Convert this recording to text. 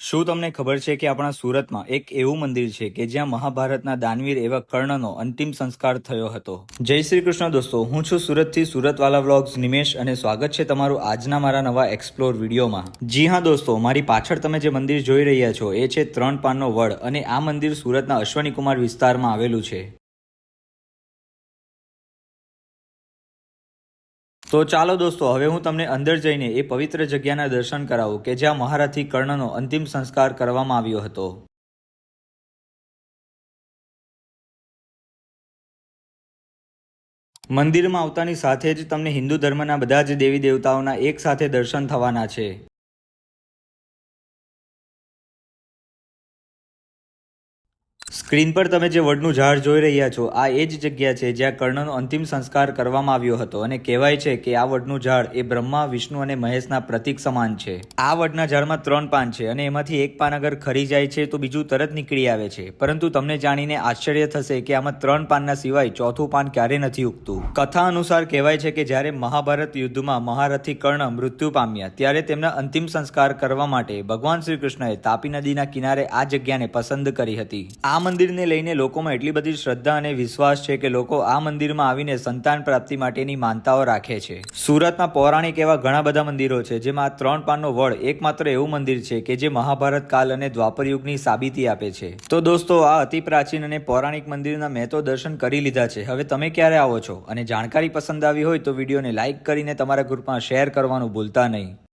શું તમને ખબર છે કે આપણા સુરતમાં એક એવું મંદિર છે કે જ્યાં મહાભારતના દાનવીર એવા કર્ણનો અંતિમ સંસ્કાર થયો હતો? જય શ્રી કૃષ્ણ દોસ્તો, હું છું સુરતથી સુરતવાલા વ્લોગ્સ નિમેશ અને સ્વાગત છે તમારું આજના મારા નવા એક્સપ્લોર વિડીયોમાં. જી હા દોસ્તો, મારી પાછળ તમે જે મંદિર જોઈ રહ્યા છો એ છે ત્રણ પાનનો વડ અને આ મંદિર સુરતના અશ્વની કુમાર વિસ્તારમાં આવેલું છે. તો ચાલો દોસ્તો, હવે હું તમને અંદર જઈને એ પવિત્ર જગ્યાના દર્શન કરાવું કે જ્યાં મહારથી કર્ણનો અંતિમ સંસ્કાર કરવામાં આવ્યો હતો. મંદિરમાં આવતાની સાથે જ તમને હિન્દુ ધર્મના બધા જ દેવી દેવતાઓના એક સાથે દર્શન થવાના છે. સ્ક્રીન પર તમે જે વડનું ઝાડ જોઈ રહ્યા છો આ એ જ જગ્યા છે જ્યાં કર્ણનો અંતિમ સંસ્કાર કરવામાં આવ્યો હતો અને કહેવાય છે કે આ વડનું ઝાડ એ બ્રહ્મા, વિષ્ણુ અને મહેશના પ્રતીક સમાન છે. આ વડના ઝાડમાં 3 પાન છે અને એમાંથી એક પાન અગર ખરી જાય છે તો બીજું તરત નીકળી આવે છે. પરંતુ તમને જાણીને આશ્ચર્ય થશે કે આમાં 3 પાનના સિવાય ચોથું પાન ક્યારે નથી ઉગતું. કથા અનુસાર કહેવાય છે કે જ્યારે મહાભારત યુદ્ધમાં મહારથી કર્ણ મૃત્યુ પામ્યા ત્યારે તેમના અંતિમ સંસ્કાર કરવા માટે ભગવાન શ્રી કૃષ્ણએ તાપી નદીના કિનારે આ જગ્યાને પસંદ કરી હતી. આ મંદિરને લઈને લોકોમાં એટલી બધી શ્રદ્ધા અને વિશ્વાસ છે કે લોકો આ મંદિરમાં આવીને સંતાન પ્રાપ્તિ માટેની માનતાઓ રાખે છે. સુરતમાં પૌરાણિક એવા ઘણા બધા મંદિરો છે જેમાં આ 3 પાનનો વડ એકમાત્ર એવું મંદિર છે કે જે મહાભારત કાલ અને દ્વાપર યુગની સાબિતી આપે છે. તો દોસ્તો, આ અતિ પ્રાચીન અને પૌરાણિક મંદિરના મેં તો દર્શન કરી લીધા છે. હવે તમે ક્યારે આવો છો અને જાણકારી પસંદ આવી હોય તો વિડીયોને લાઇક કરીને તમારા ગ્રુપમાં શેર કરવાનું ભૂલતા નહીં.